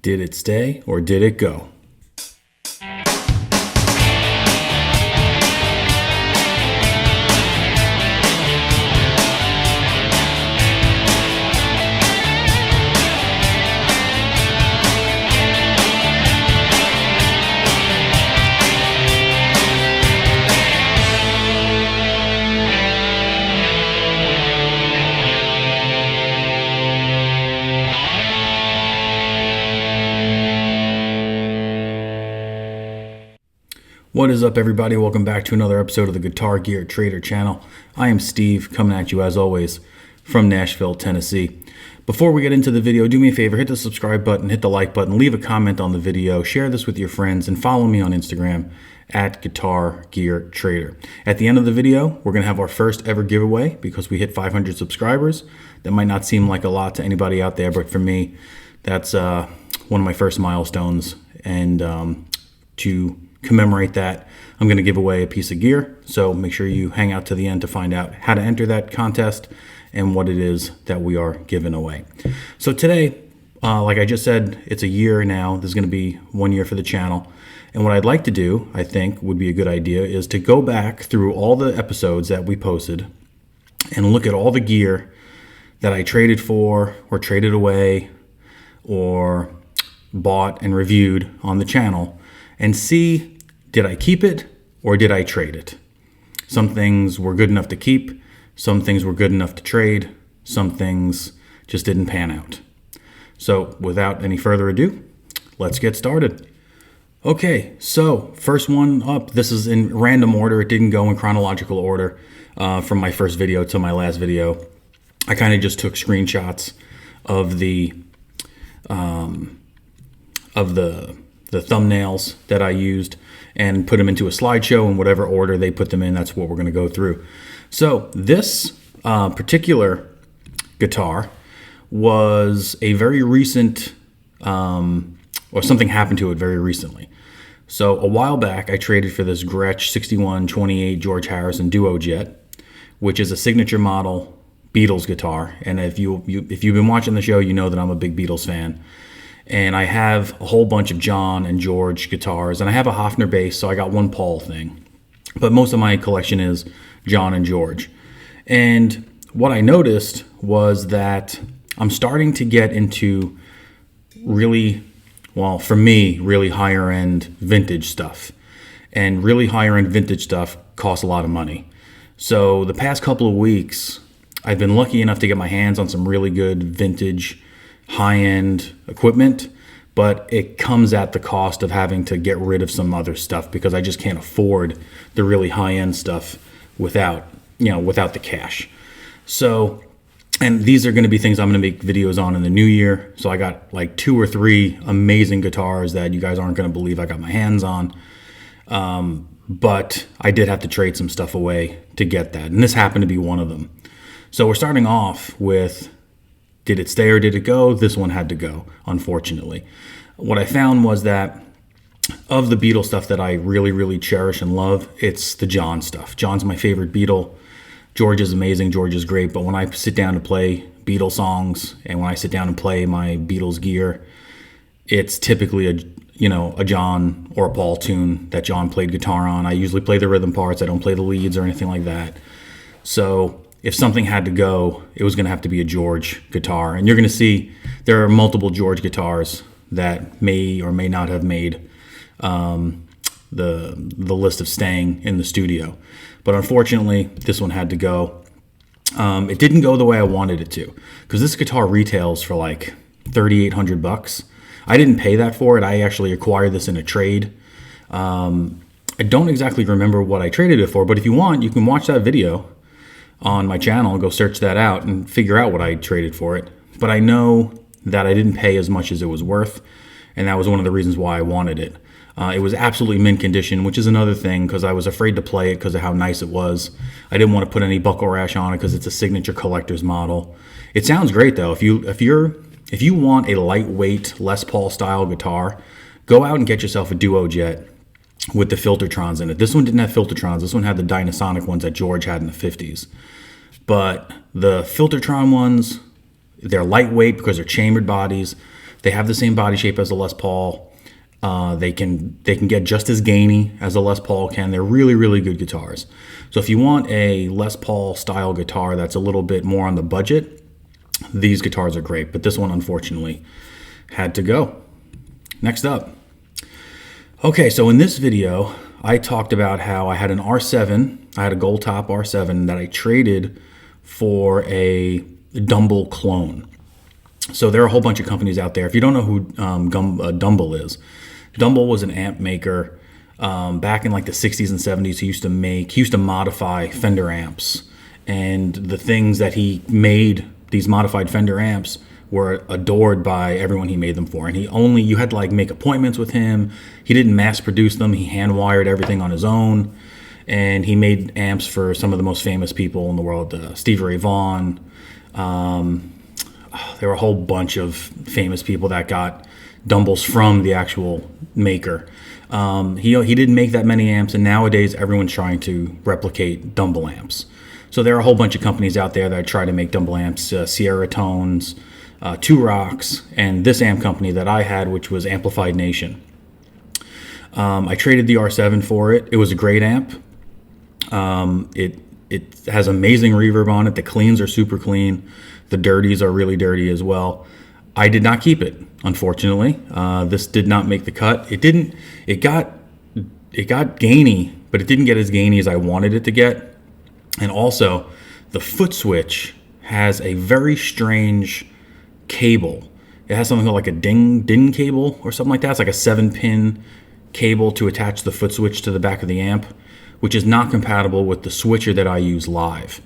Did it stay or did it go? What is up, everybody? Welcome back to another episode of the Guitar Gear Trader channel. I am Steve, coming at you as always from Nashville, Tennessee. Before we get into the video, do me a favor, hit the subscribe button, hit the like button, leave a comment on the video, share this with your friends, and follow me on Instagram at Guitar Gear Trader. At the end of the video, we're going to have our first ever giveaway because we hit 500 subscribers. That might not seem like a lot to anybody out there, but for me, that's one of my first milestones. And to commemorate that, I'm going to give away a piece of gear, so make sure you hang out to the end to find out how to enter that contest and what it is that we are giving away. So today, like I just said, it's a year now. This is going to be 1 year for the channel, and what I'd like to do, I think would be a good idea, is to go back through all the episodes that we posted and look at all the gear that I traded for or traded away or bought and reviewed on the channel and see, did I keep it or did I trade it? Some things were good enough to keep, some things were good enough to trade, some things just didn't pan out. So without any further ado, let's get started. Okay, so first one up, this is in random order. It didn't go in chronological order from my first video to my last video. I kind of just took screenshots of the thumbnails that I used and put them into a slideshow in whatever order they put them in. That's what we're going to go through. So this particular guitar was a very recent, or something happened to it very recently. So a while back, I traded for this Gretsch 6128 George Harrison Duo Jet, which is a signature model Beatles guitar. And if you've been watching the show, you know that I'm a big Beatles fan. And I have a whole bunch of John and George guitars, and I have a Hofner bass, so I got one Paul thing. But most of my collection is John and George. And what I noticed was that I'm starting to get into really, well, for me, really higher end vintage stuff. And really higher end vintage stuff costs a lot of money. So the past couple of weeks, I've been lucky enough to get my hands on some really good vintage high-end equipment, but it comes at the cost of having to get rid of some other stuff because I just can't afford the really high-end stuff without the cash. So, and these are going to be things I'm going to make videos on in the new year. So I got like 2 or 3 amazing guitars that you guys aren't going to believe I got my hands on. But I did have to trade some stuff away to get that, and this happened to be one of them. So we're starting off with, did it stay or did it go? This one had to go, unfortunately. What I found was that of the Beatle stuff that I really, really cherish and love, it's the John stuff. John's my favorite Beatle. George is amazing. George is great. But when I sit down to play Beatle songs and when I sit down and play my Beatles gear, it's typically a John or a Paul tune that John played guitar on. I usually play the rhythm parts. I don't play the leads or anything like that. So if something had to go, it was going to have to be a George guitar. And you're going to see there are multiple George guitars that may or may not have made the list of staying in the studio. But unfortunately, this one had to go. It didn't go the way I wanted it to, because this guitar retails for like $3,800. I didn't pay that for it. I actually acquired this in a trade. I don't exactly remember what I traded it for, but if you want, you can watch that video on my channel, go search that out and figure out what I traded for it. But I know that I didn't pay as much as it was worth, and that was one of the reasons why I wanted it. It was absolutely mint condition, which is another thing because I was afraid to play it because of how nice it was. I didn't want to put any buckle rash on it because it's a signature collector's model. It sounds great though. If you want a lightweight Les Paul style guitar, go out and get yourself a Duo Jet with the Filtertrons in it. This one didn't have Filtertrons. This one had the Dynasonic ones that George had in the 50s. But the Filtertron ones, they're lightweight because they're chambered bodies. They have the same body shape as a Les Paul. They can get just as gainy as a Les Paul can. They're really, really good guitars. So if you want a Les Paul style guitar that's a little bit more on the budget, these guitars are great. But this one, unfortunately, had to go. Next up. Okay, so in this video, I talked about how I had an R7. I had a Gold Top R7 that I traded for a Dumble clone. So there are a whole bunch of companies out there. If you don't know who Dumble is, Dumble was an amp maker back in like the 60s and 70s. He used to modify Fender amps, and the things that he made, these modified Fender amps, were adored by everyone he made them for. And you had to like make appointments with him. He didn't mass produce them. He hand wired everything on his own. And he made amps for some of the most famous people in the world, Stevie Ray Vaughan. There were a whole bunch of famous people that got Dumbles from the actual maker. He didn't make that many amps, and nowadays everyone's trying to replicate Dumble amps. So there are a whole bunch of companies out there that try to make Dumble amps, Sierra Tones, Two Rocks, and this amp company that I had, which was Amplified Nation. I traded the R7 for it. It was a great amp. It has amazing reverb on it. The cleans are super clean. The dirties are really dirty as well. I did not keep it, unfortunately. This did not make the cut. It got gainy, but it didn't get as gainy as I wanted it to get. And also, the foot switch has a very strange cable. It has something called like a DIN cable or something like that. It's like a 7-pin cable to attach the foot switch to the back of the amp, which is not compatible with the switcher that I use live.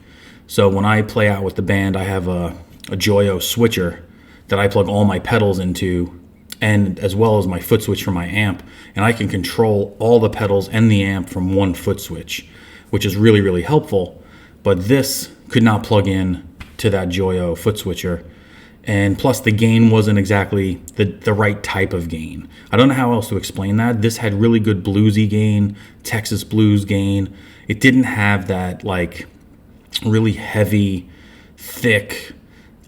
So when I play out with the band, I have a Joyo switcher that I plug all my pedals into, and as well as my foot switch for my amp, and I can control all the pedals and the amp from one foot switch, which is really, really helpful. But this could not plug in to that Joyo foot switcher, and plus the gain wasn't exactly the right type of gain. I don't know how else to explain that. This had really good bluesy gain, Texas blues gain. It didn't have that like really heavy, thick,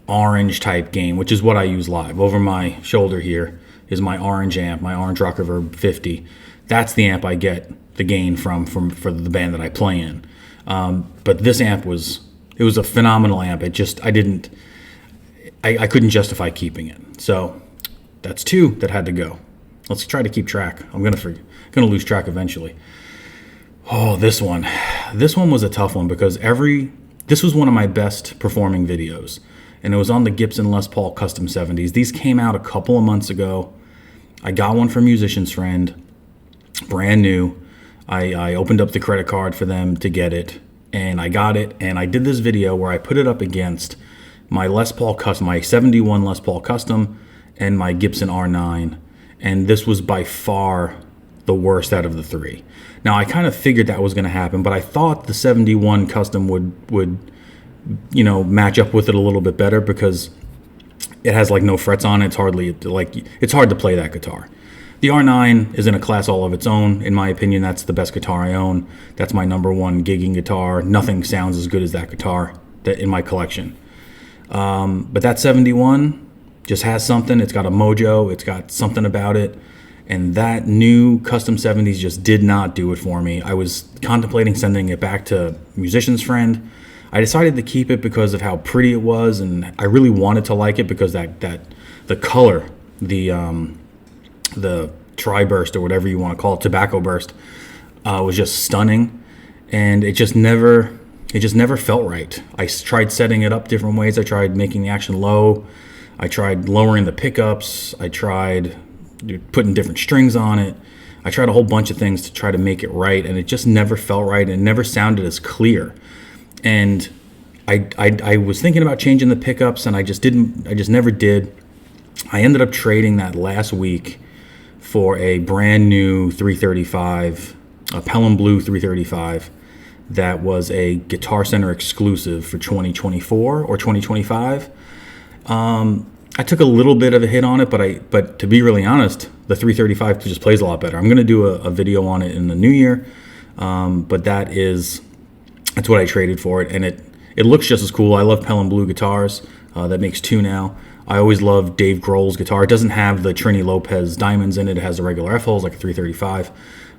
orange type gain, which is what I use live. Over my shoulder here is my orange amp, my Orange Rock Reverb 50. That's the amp I get the gain from for the band that I play in. But this amp was a phenomenal amp. I couldn't justify keeping it. So that's two that had to go. Let's try to keep track. I'm gonna lose track eventually. Oh, this one was a tough one because this was one of my best performing videos, and it was on the Gibson Les Paul Custom 70s. These came out a couple of months ago. I got one from Musician's Friend, brand new. I opened up the credit card for them to get it, and I got it, and I did this video where I put it up against my Les Paul Custom, my 71 Les Paul Custom, and my Gibson R9, and this was by far the worst out of the three. Now, I kind of figured that was going to happen, but I thought the 71 Custom would match up with it a little bit better because it has like no frets on it. It's hard to play that guitar. The R9 is in a class all of its own. In my opinion, that's the best guitar I own. That's my number one gigging guitar. Nothing sounds as good as that guitar in my collection. But that 71 just has something. It's got a mojo. It's got something about it. And that new Custom 70s just did not do it for me. I was contemplating sending it back to Musician's Friend. I decided to keep it because of how pretty it was, and I really wanted to like it because the color, the tri-burst or whatever you want to call it, tobacco burst, was just stunning, and it just never felt right. I tried setting it up different ways. I tried making the action low. I tried lowering the pickups. I tried putting different strings on it. I tried a whole bunch of things to try to make it right, and it just never felt right. It never sounded as clear. And I was thinking about changing the pickups, and I just never did. I ended up trading that last week for a brand new 335, a Pelham Blue 335, that was a Guitar Center exclusive for 2024 or 2025. I took a little bit of a hit on it, but to be really honest, the 335 just plays a lot better. I'm going to do a video on it in the new year, but that's what I traded for it, and it looks just as cool. I love Pelham Blue guitars. That makes two now. I always loved Dave Grohl's guitar. It doesn't have the Trini Lopez diamonds in it. It has the regular F-holes like a 335,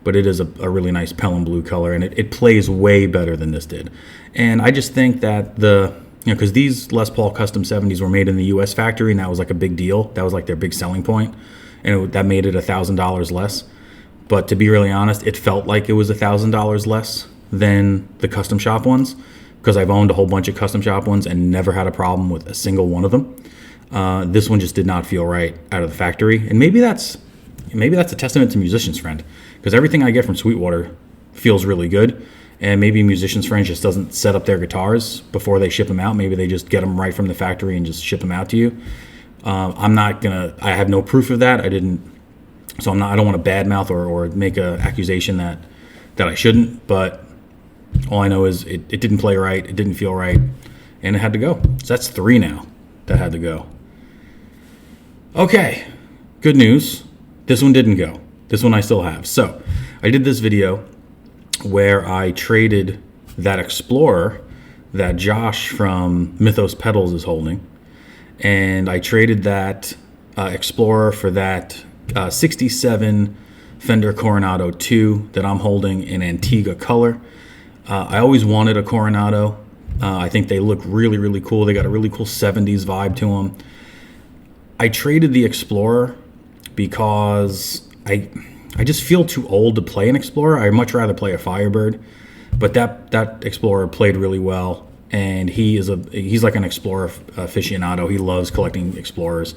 but it is a really nice Pelham blue color, and it plays way better than this did. And I just think that because these Les Paul Custom 70s were made in the U.S. factory, and that was like a big deal. That was like their big selling point, and that made it $1,000 less. But to be really honest, it felt like it was $1,000 less than the custom shop ones, because I've owned a whole bunch of custom shop ones and never had a problem with a single one of them. This one just did not feel right out of the factory, and maybe that's a testament to Musician's Friend, because everything I get from Sweetwater feels really good. And maybe Musician's Friend just doesn't set up their guitars before they ship them out. Maybe they just get them right from the factory and just ship them out to you. I have no proof of that. I don't want to badmouth or make an accusation that I shouldn't, but all I know is it didn't play right, it didn't feel right, and it had to go. So that's 3 now that had to go. Okay, good news. This one didn't go. This one I still have. So I did this video where I traded that Explorer that Josh from Mythos Pedals is holding, and I traded that Explorer for that 67 Fender Coronado 2 that I'm holding in Antigua color. I always wanted a Coronado. I think they look really, really cool. They got a really cool 70s vibe to them. I traded the Explorer because I just feel too old to play an Explorer. I'd much rather play a Firebird, but that Explorer played really well, and he's like an Explorer aficionado. He loves collecting Explorers,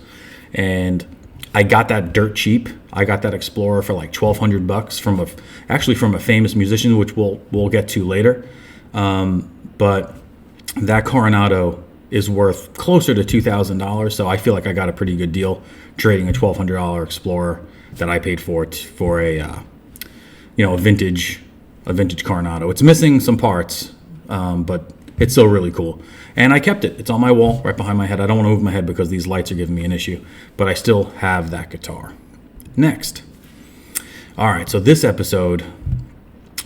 and I got that dirt cheap. I got that Explorer for like $1,200 from a famous musician, which we'll get to later. But that Coronado is worth closer to $2,000, so I feel like I got a pretty good deal trading a $1,200 Explorer that I paid for a vintage Coronado. It's missing some parts, but it's still really cool. And I kept it. It's on my wall right behind my head. I don't want to move my head because these lights are giving me an issue, but I still have that guitar. Next. All right, so this episode,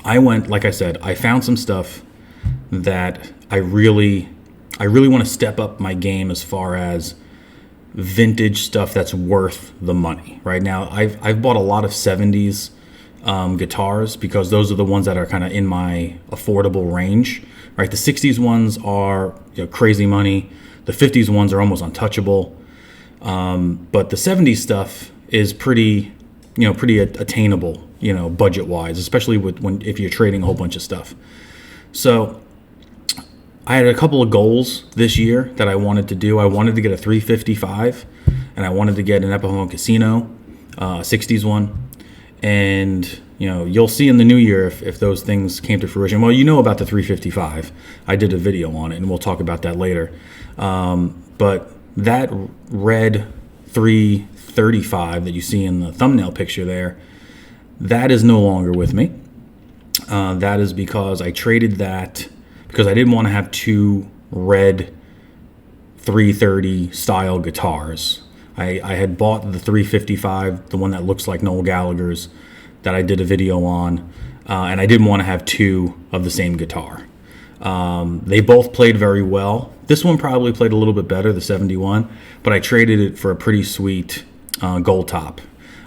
like I said, I found some stuff that I really want to step up my game as far as vintage stuff that's worth the money. Right now, I've bought a lot of 70s guitars because those are the ones that are kind of in my affordable range. Right, the 60s ones are crazy money. The 50s ones are almost untouchable. But the 70s stuff is pretty attainable, budget wise, especially if you're trading a whole bunch of stuff. So I had a couple of goals this year that I wanted to do. I wanted to get a 355, and I wanted to get an Epiphone Casino, a 60s one. And you'll see in the new year if those things came to fruition. Well, about the 355. I did a video on it, and we'll talk about that later. But that red 335 that you see in the thumbnail picture there, that is no longer with me. That is because I traded that because I didn't want to have 2 red 330 style guitars. I had bought the 355, the one that looks like Noel Gallagher's, that I did a video on, and I didn't want to have 2 of the same guitar. They both played very well. This one probably played a little bit better, the 71, but I traded it for a pretty sweet gold top.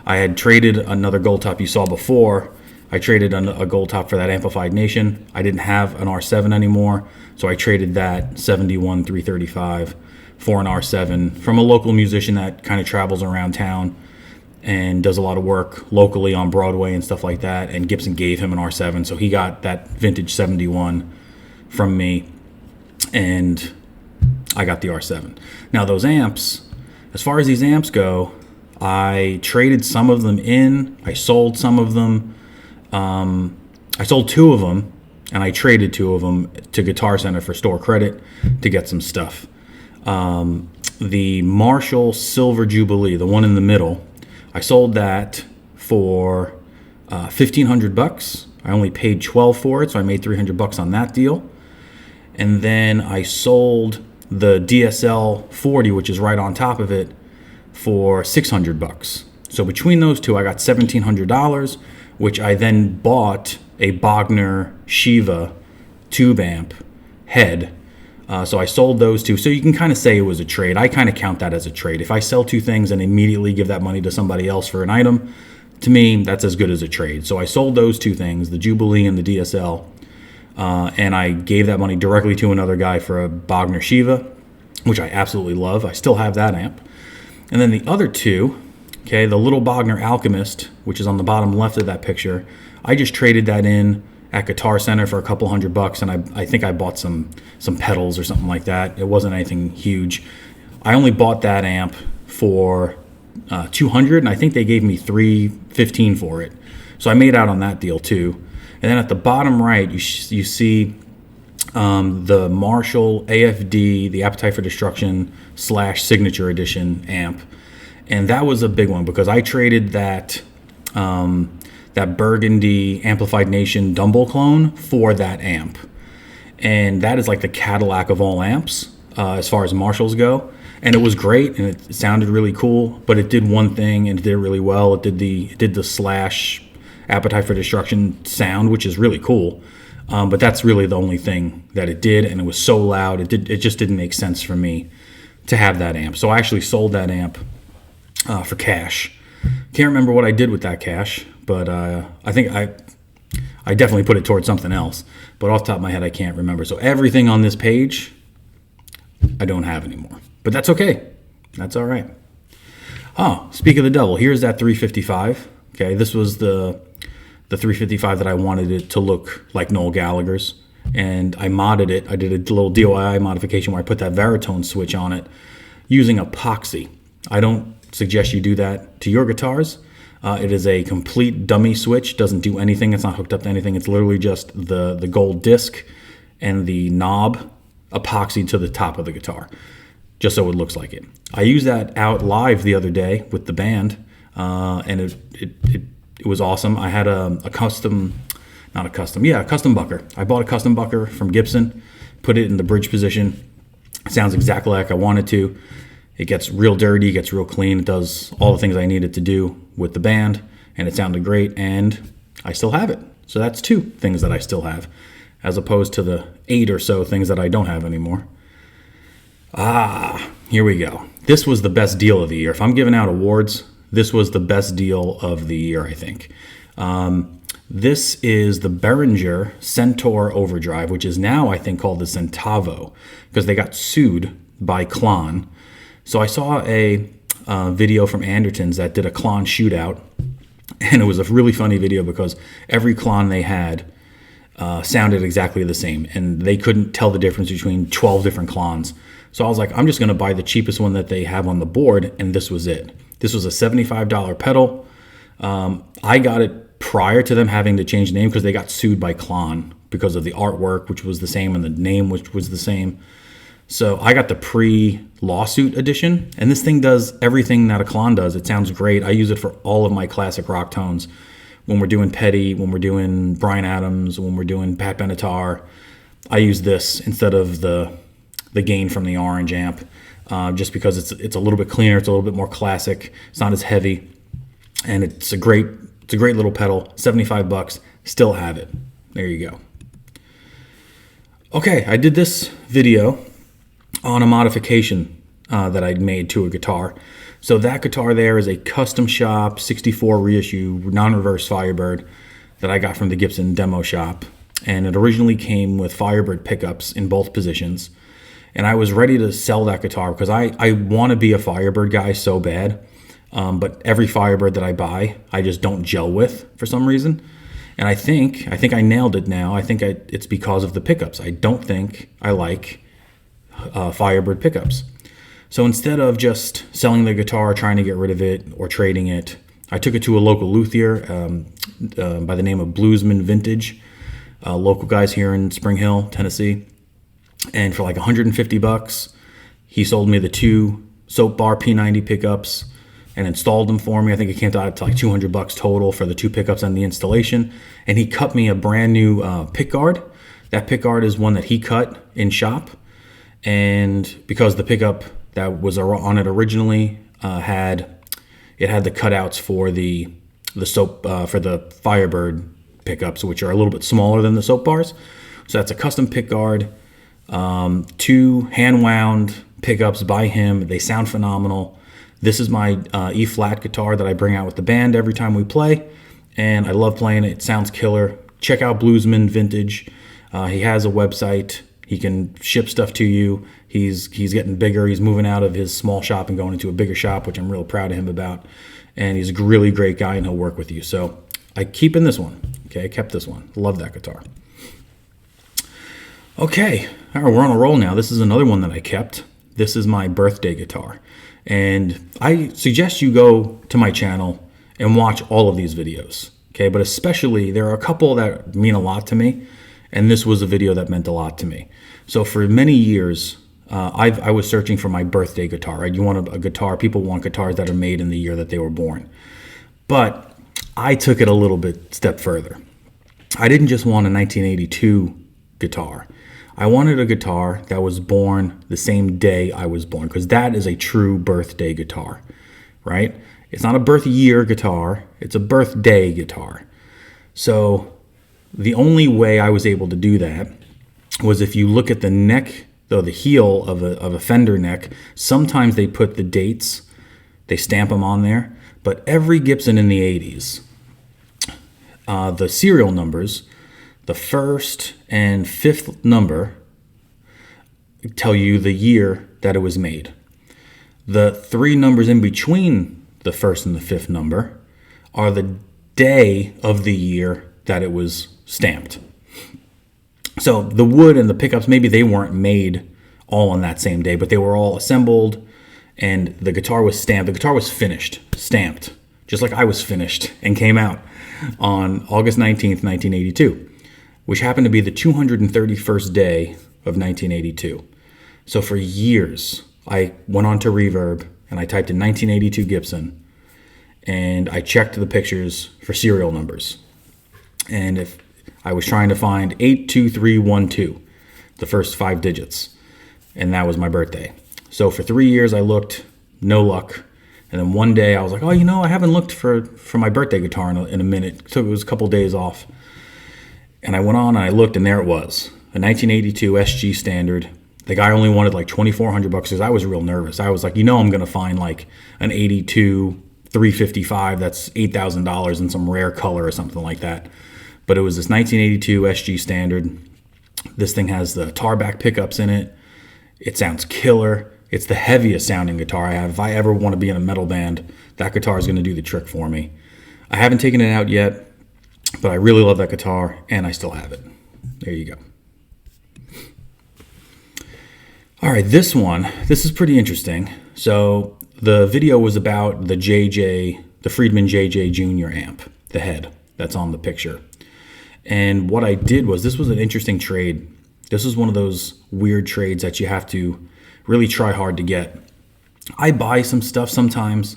I had traded another gold top you saw before. I traded a gold top for that Amplified Nation. I didn't have an R7 anymore, so I traded that 71 335 for an R7 from a local musician that kind of travels around town and does a lot of work locally on Broadway and stuff like that, and Gibson gave him an R7, so he got that vintage 71 from me, and I got the R7. Now those amps, as far as these amps go, I traded some of them in, I sold some of them. I sold 2 of them, and I traded 2 of them to Guitar Center for store credit to get some stuff. The Marshall Silver Jubilee, the one in the middle, I sold that for $1,500. I only paid $12 for it, so I made $300 on that deal. And then I sold the DSL 40, which is right on top of it, for $600. So between those two, I got $1,700, which I then bought a Bogner Shiva tube amp head So I sold those two. So you can kind of say it was a trade. I kind of count that as a trade. If I sell two things and immediately give that money to somebody else for an item, to me, that's as good as a trade. So I sold those two things, the Jubilee and the DSL, and I gave that money directly to another guy for a Bogner Shiva, which I absolutely love. I still have that amp. And then the other two, okay, the little Bogner Alchemist, which is on the bottom left of that picture, I just traded that in at Guitar Center for a couple $100, and I think I bought some pedals or something like that. It wasn't anything huge. I only bought that amp for $200, and I think they gave me $315 for it. So I made out on that deal too. And then at the bottom right, you see the Marshall AFD, the Appetite for Destruction / Signature Edition amp, and that was a big one because I traded that Burgundy Amplified Nation Dumble clone for that amp, and that is like the Cadillac of all amps as far as Marshalls go. And it was great, and it sounded really cool. But it did one thing, and it did it really well. It did the / Appetite for Destruction sound, which is really cool. But that's really the only thing that it did, and it was so loud. It just didn't make sense for me to have that amp. So I actually sold that amp for cash. Can't remember what I did with that cash, but I think I definitely put it towards something else. But off the top of my head, I can't remember. So everything on this page, I don't have anymore. But that's okay. That's all right. Oh, speak of the devil, here's that 355. Okay, this was the 355 that I wanted it to look like Noel Gallagher's, and I modded it. I did a little DIY modification where I put that Veritone switch on it using epoxy. I don't suggest you do that to your guitars. It is a complete dummy switch, doesn't do anything. It's not hooked up to anything. It's literally just the gold disc and the knob epoxy to the top of the guitar, just so it looks like it. I used that out live the other day with the band, and it was awesome. I had a custom bucker. I bought a custom bucker from Gibson, put it in the bridge position. It sounds exactly like I want it to. It gets real dirty, it gets real clean. It does all the things I needed to do with the band, and it sounded great, and I still have it. So that's two things that I still have, as opposed to the 8 or so things that I don't have anymore. Here we go. This was the best deal of the year. If I'm giving out awards, this was the best deal of the year, I think. This is the Behringer Centaur Overdrive, which is now, I think, called the Centavo, because they got sued by Klon. So I saw a video from Andertons that did a Klon shootout, and it was a really funny video because every Klon they had sounded exactly the same, and they couldn't tell the difference between 12 different Klons. So I was like, I'm just going to buy the cheapest one that they have on the board, and this was it. This was a $75 pedal. I got it prior to them having to change the name because they got sued by Klon because of the artwork, which was the same, and the name, which was the same. So I got the pre-lawsuit edition, and this thing does everything that a Klon does. It sounds great. I use it for all of my classic rock tones. When we're doing Petty, when we're doing Bryan Adams, when we're doing Pat Benatar, I use this instead of the gain from the Orange amp, just because it's a little bit cleaner, it's a little bit more classic, it's not as heavy, and it's a great little pedal. $75, still have it. There you go. Okay, I did this video on a modification that I'd made to a guitar. So that guitar there is a custom shop 64 reissue non-reverse Firebird that I got from the Gibson demo shop, and it originally came with Firebird pickups in both positions. And I was ready to sell that guitar because I want to be a Firebird guy so bad, but every Firebird that I buy, I just don't gel with for some reason. And I think I nailed it now. I think it's because of the pickups. I don't think I like Firebird pickups. So instead of just selling the guitar, trying to get rid of it, or trading it, I took it to a local luthier by the name of Bluesman Vintage, local guys here in Spring Hill, Tennessee. And for like $150, he sold me the 2 Soap Bar P90 pickups and installed them for me. I think it came out to like $200 total for the 2 pickups and the installation. And he cut me a brand new pick guard. That pick guard is one that he cut in shop. And because the pickup that was on it originally had the cutouts for the soap for the Firebird pickups, which are a little bit smaller than the Soap Bars. So that's a custom pick guard. 2 hand-wound pickups by him. They sound phenomenal. This is my E-flat guitar that I bring out with the band every time we play, and I love playing it. It sounds killer. Check out Bluesman Vintage. He has a website. He can ship stuff to you. He's getting bigger. He's moving out of his small shop and going into a bigger shop, which I'm real proud of him about. And he's a really great guy, and he'll work with you. So I keep in this one. Okay, I kept this one. Love that guitar. Okay, all right, we're on a roll now. This is another one that I kept. This is my birthday guitar. And I suggest you go to my channel and watch all of these videos. Okay, but especially there are a couple that mean a lot to me. And this was a video that meant a lot to me. So for many years, I was searching for my birthday guitar. Right? You want a guitar. People want guitars that are made in the year that they were born. But I took it a little bit step further. I didn't just want a 1982 guitar. I wanted a guitar that was born the same day I was born, because that is a true birthday guitar, right? It's not a birth year guitar. It's a birthday guitar. So the only way I was able to do that was if you look at the neck, though the heel of a Fender neck, sometimes they put the dates, they stamp them on there, but every Gibson in the 80s, the serial numbers, the first and fifth number tell you the year that it was made. The 3 numbers in between the first and the fifth number are the day of the year that it was stamped. So the wood and the pickups, maybe they weren't made all on that same day, but they were all assembled and the guitar was stamped. The guitar was finished, stamped, just like I was finished, and came out on August 19th, 1982, which happened to be the 231st day of 1982. So for years, I went on to Reverb and I typed in 1982 Gibson and I checked the pictures for serial numbers. And if I was trying to find 82312, the first 5 digits, and that was my birthday. So for 3 years I looked, no luck. And then one day I was like, oh, I haven't looked for my birthday guitar in a minute. So it was a couple days off. And I went on and I looked, and there it was, a 1982 SG Standard. The guy only wanted like $2,400 because I was real nervous. I was like, I'm going to find like an 82 355 that's $8,000 in some rare color or something like that. But it was this 1982 SG Standard. This thing has the tarback pickups in it. It sounds killer. It's the heaviest sounding guitar I have. If I ever want to be in a metal band, that guitar is going to do the trick for me. I haven't taken it out yet, but I really love that guitar, and I still have it. There you go. All right, this is pretty interesting. So the video was about the Friedman JJ Jr. amp, the head that's on the picture. And what I did was, this was an interesting trade. This is one of those weird trades that you have to really try hard to get. I buy some stuff sometimes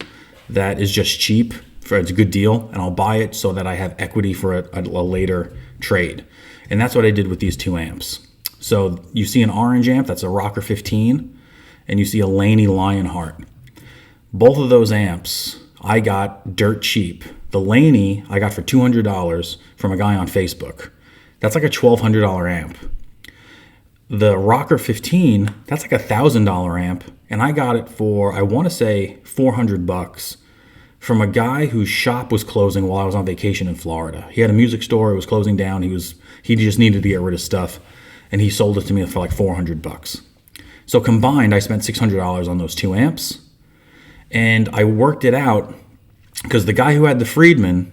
that is just cheap, it's a good deal, and I'll buy it so that I have equity for a later trade. And that's what I did with these 2 amps. So you see an orange amp, that's a Rocker 15, and you see a Laney Lionheart. Both of those amps I got dirt cheap. The Laney I got for $200 from a guy on Facebook. That's like a $1,200 amp. The Rocker 15, that's like a $1,000 amp, and I got it for, I want to say, $400 from a guy whose shop was closing while I was on vacation in Florida. He had a music store, it was closing down, he just needed to get rid of stuff, and he sold it to me for like $400. So combined, I spent $600 on those 2 amps, and I worked it out because the guy who had the Friedman,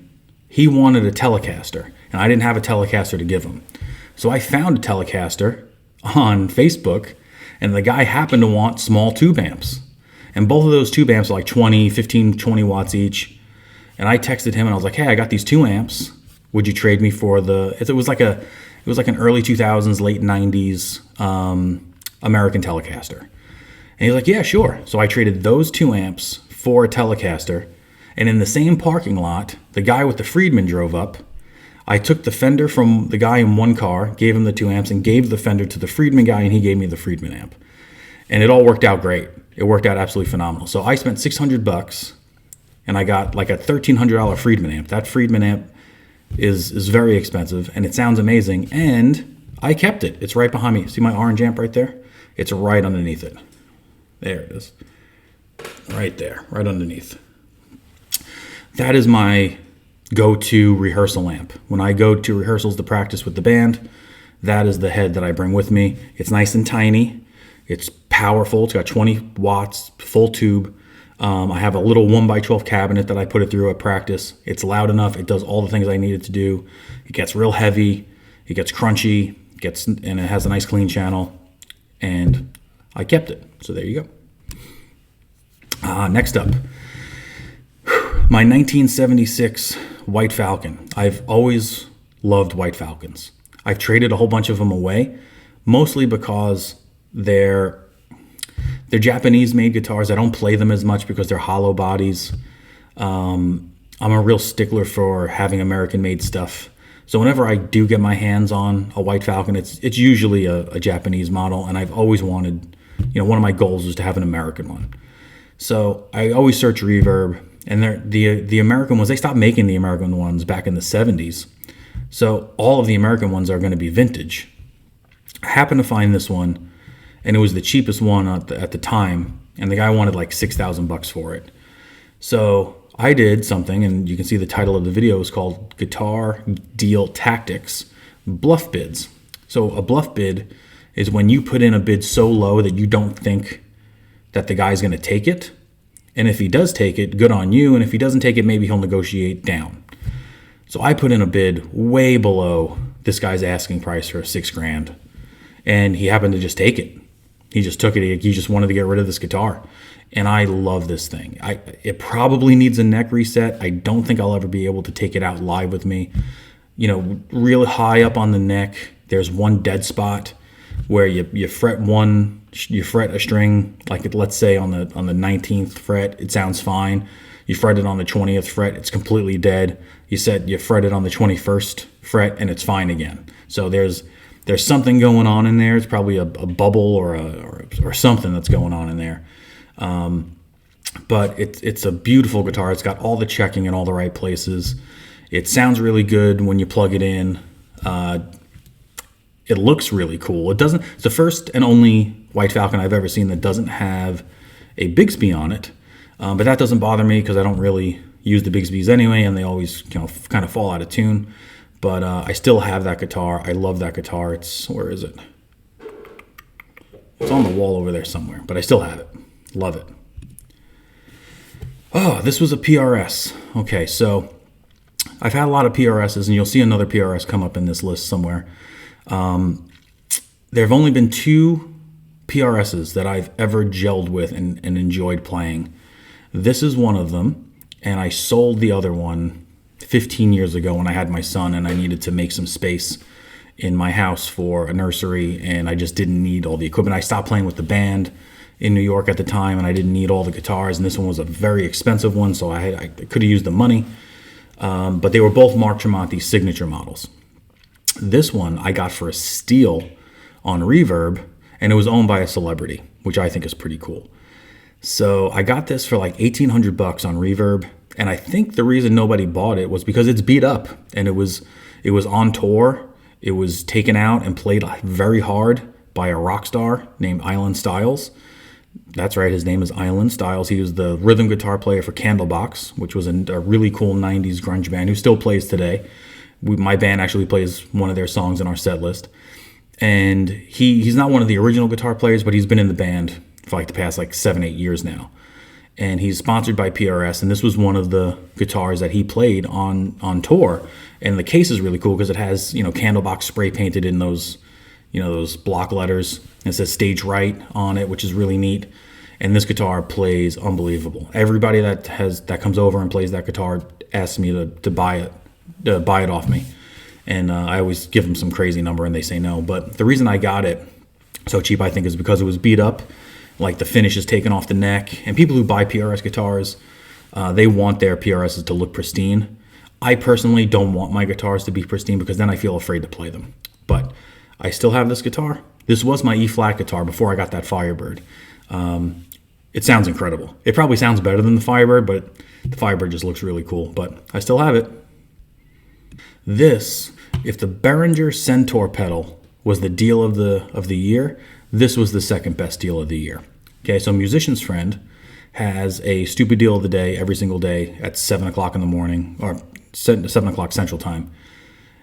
he wanted a Telecaster, and I didn't have a Telecaster to give him. So I found a Telecaster on Facebook, and the guy happened to want small tube amps. And both of those tube amps are like 15, 20 watts each. And I texted him and I was like, hey, I got these 2 amps. Would you trade me for it was like an early 2000s, late 90s American Telecaster. And he's like, yeah, sure. So I traded those 2 amps for a Telecaster. And in the same parking lot, the guy with the Friedman drove up. I took the Fender from the guy in one car, gave him the 2 amps, and gave the Fender to the Friedman guy, and he gave me the Friedman amp. And it all worked out great. It worked out absolutely phenomenal. So I spent $600, and I got like a $1,300 Friedman amp. That Friedman amp is very expensive, and it sounds amazing. And I kept it. It's right behind me. See my orange amp right there? It's right underneath it. There it is. Right there, right underneath. That is my go-to rehearsal amp. When I go to rehearsals to practice with the band, that is the head that I bring with me. It's nice and tiny. It's powerful. It's got 20 watts, full tube. I have a little 1x12 cabinet that I put it through at practice. It's loud enough. It does all the things I need it to do. It gets real heavy. It gets crunchy. And it has a nice clean channel. And I kept it. So there you go. Next up, my 1976 White Falcon. I've always loved White Falcons. I've traded a whole bunch of them away, mostly because they're Japanese-made guitars. I don't play them as much because they're hollow bodies. I'm a real stickler for having American-made stuff. So whenever I do get my hands on a White Falcon, it's usually a Japanese model, and I've always wanted, one of my goals was to have an American one. So I always search Reverb, and the American ones, they stopped making the American ones back in the 70s. So all of the American ones are going to be vintage. I happened to find this one, and it was the cheapest one at the time, and the guy wanted like $6,000 for it. So I did something, and you can see the title of the video is called Guitar Deal Tactics Bluff Bids. So a bluff bid is when you put in a bid so low that you don't think that the guy's going to take it. And if he does take it, good on you. And if he doesn't take it, maybe he'll negotiate down. So I put in a bid way below this guy's asking price for $6,000. And he happened to just take it. He just took it. He just wanted to get rid of this guitar. And I love this thing. It probably needs a neck reset. I don't think I'll ever be able to take it out live with me. Really high up on the neck, there's one dead spot where you fret a string, like let's say on the 19th fret, it sounds fine. You fret it on the 20th fret, it's completely dead. You fret it on the 21st fret, and it's fine again. So there's something going on in there. It's probably a bubble or something that's going on in there. But it's a beautiful guitar. It's got all the checking in all the right places. It sounds really good when you plug it in. It looks really cool. It's the first and only White Falcon I've ever seen that doesn't have a Bigsby on it. But that doesn't bother me because I don't really use the Bigsbys anyway, and they always kind of fall out of tune. But I still have that guitar. I love that guitar. Where is it? It's on the wall over there somewhere, but I still have it. Love it. Oh, this was a PRS. Okay, so I've had a lot of PRSs, and you'll see another PRS come up in this list somewhere. There have only been 2 PRSs that I've ever gelled with and enjoyed playing. This is one of them, and I sold the other one 15 years ago when I had my son and I needed to make some space in my house for a nursery, and I just didn't need all the equipment. I stopped playing with the band in New York at the time, and I didn't need all the guitars, and this one was a very expensive one, so I could have used the money. But they were both Mark Tremonti signature models. This one I got for a steal on Reverb, and it was owned by a celebrity, which I think is pretty cool. So I got this for like $1,800 on Reverb, and I think the reason nobody bought it was because it's beat up, and it was on tour. It was taken out and played very hard by a rock star named Island Styles. That's right, his name is Island Styles. He was the rhythm guitar player for Candlebox, which was a really cool 90s grunge band who still plays today. My band actually plays one of their songs in our set list. And he's not one of the original guitar players, but he's been in the band for like the past 7-8 years now. And he's sponsored by PRS, and this was one of the guitars that he played on tour. And the case is really cool because it has, Candlebox spray painted in those block letters. It says Stage Right on it, which is really neat. And this guitar plays unbelievable. Everybody that comes over and plays that guitar asks me to buy it off me. And I always give them some crazy number and they say no. But the reason I got it so cheap, I think, is because it was beat up. Like the finish is taken off the neck. And people who buy PRS guitars, they want their PRSs to look pristine. I personally don't want my guitars to be pristine because then I feel afraid to play them. But I still have this guitar. This was my E-flat guitar before I got that Firebird. It sounds incredible. It probably sounds better than the Firebird, but the Firebird just looks really cool. But I still have it. This, if the Behringer Centaur pedal was the deal of the year, this was the second best deal of the year. Okay, so Musician's Friend has a stupid deal of the day every single day at 7 o'clock in the morning, or 7 o'clock Central Time.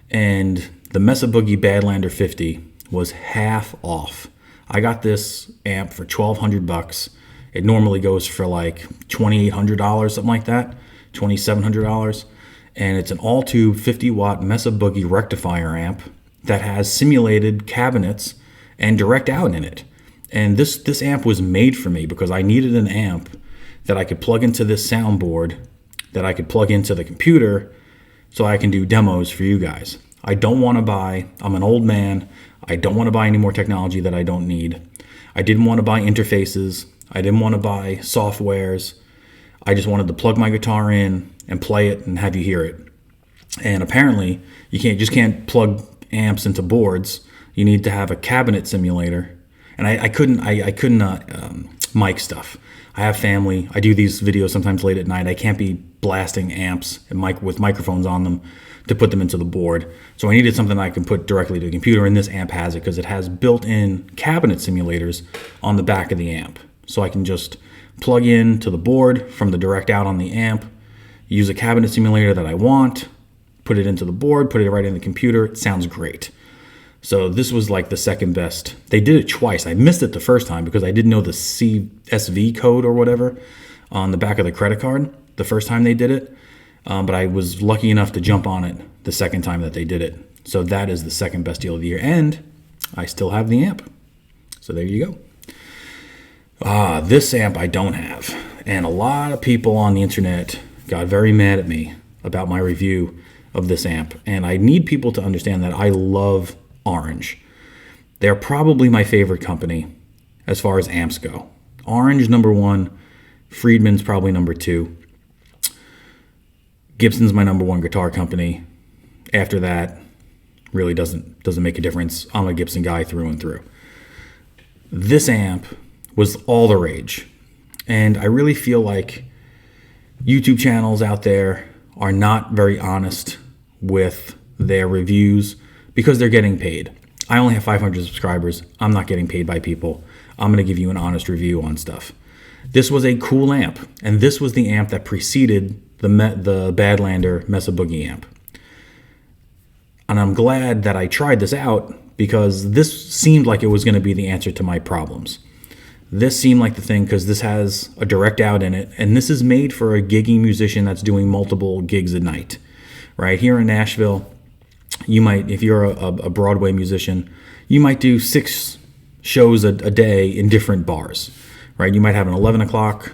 And the Mesa Boogie Badlander 50 was half off. I got this amp for $1,200. It normally goes for like $2,800, something like that, $2,700. And it's an all-tube 50-watt Mesa Boogie rectifier amp that has simulated cabinets and direct out in it. And this amp was made for me because I needed an amp that I could plug into this soundboard, that I could plug into the computer so I can do demos for you guys. I don't want to buy, I'm an old man, I don't want to buy any more technology that I don't need. I didn't want to buy interfaces. I didn't want to buy softwares. I just wanted to plug my guitar in and play it and have you hear it. And apparently, you can't plug amps into boards. You need to have a cabinet simulator. And I couldn't mic stuff. I have family. I do these videos sometimes late at night. I can't be blasting amps and with microphones on them to put them into the board. So I needed something I can put directly to the computer, and this amp has it because it has built-in cabinet simulators on the back of the amp. So I can just plug in to the board from the direct out on the amp, use a cabinet simulator that I want, put it into the board, put it right in the computer. It sounds great. So this was like the second best. They did it twice. I missed it the first time because I didn't know the CSV code or whatever on the back of the credit card the first time they did it. But I was lucky enough to jump on it the second time that they did it. So that is the second best deal of the year. And I still have the amp. So there you go. This amp I don't have. And a lot of people on the internet got very mad at me about my review of this amp. And I need people to understand that I love Orange. They're probably my favorite company as far as amps go. Orange, number one. Friedman's probably number two. Gibson's my number one guitar company. After that, really doesn't make a difference. I'm a Gibson guy through and through. This amp was all the rage. And I really feel like YouTube channels out there are not very honest with their reviews because they're getting paid. I only have 500 subscribers. I'm not getting paid by people. I'm going to give you an honest review on stuff. This was a cool amp, and this was the amp that preceded the Badlander Mesa Boogie amp. And I'm glad that I tried this out because this seemed like it was going to be the answer to my problems. This seemed like the thing because this has a direct out in it, and this is made for a gigging musician that's doing multiple gigs a night. Right here in Nashville, you might, if you're a Broadway musician, you might do 6 shows a day in different bars. Right? You might have an 11 o'clock,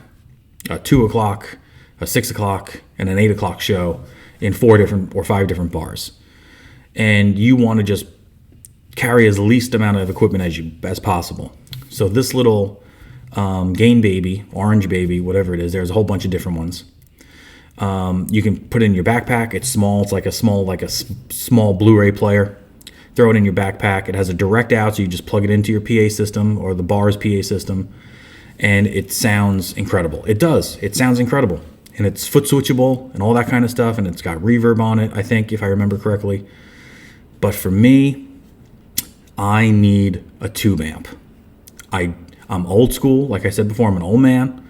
a 2 o'clock, a 6 o'clock, and an 8 o'clock show in 4 different or 5 different bars. And you want to just carry as least amount of equipment as possible. So this little Gain Baby, Orange Baby, whatever it is, there's a whole bunch of different ones. You can put it in your backpack. It's small. It's like a small Blu-ray player. Throw it in your backpack. It has a direct out, so you just plug it into your PA system or the bar's PA system, and it sounds incredible. It does. It sounds incredible. And it's foot switchable and all that kind of stuff, and it's got reverb on it, I think, if I remember correctly. But for me, I need a tube amp. I'm old school. Like I said before, I'm an old man,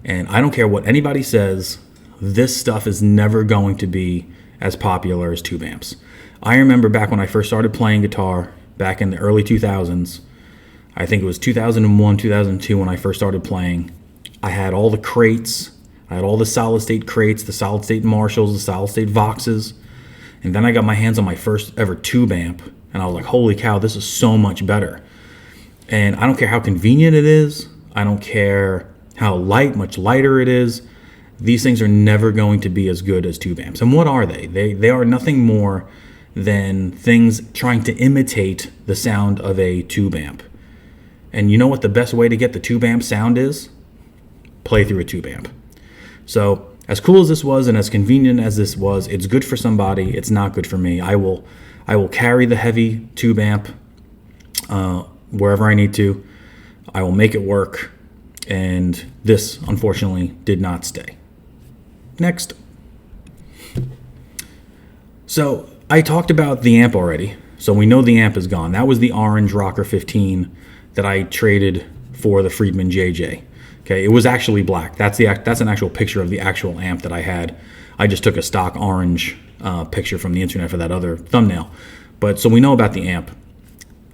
and I don't care what anybody says. This stuff is never going to be as popular as tube amps. I remember back when I first started playing guitar, back in the early 2000s, I think it was 2001, 2002 when I first started playing. I had all the crates. I had all the solid state crates, the solid state Marshalls, the solid state Voxes. And then I got my hands on my first ever tube amp, and I was like, holy cow, this is so much better. And I don't care how convenient it is. I don't care how much lighter it is. These things are never going to be as good as tube amps. And what are they? They are nothing more than things trying to imitate the sound of a tube amp. And you know what the best way to get the tube amp sound is? Play through a tube amp. So as cool as this was and as convenient as this was, it's good for somebody. It's not good for me. I will carry the heavy tube amp wherever I need to. I will make it work. And this, unfortunately, did not stay. Next. So I talked about the amp already. So we know the amp is gone. That was the orange Rocker 15 that I traded for the Friedman JJ. Okay, it was actually black. That's an actual picture of the actual amp that I had. I just took a stock orange picture from the internet for that other thumbnail. But so we know about the amp.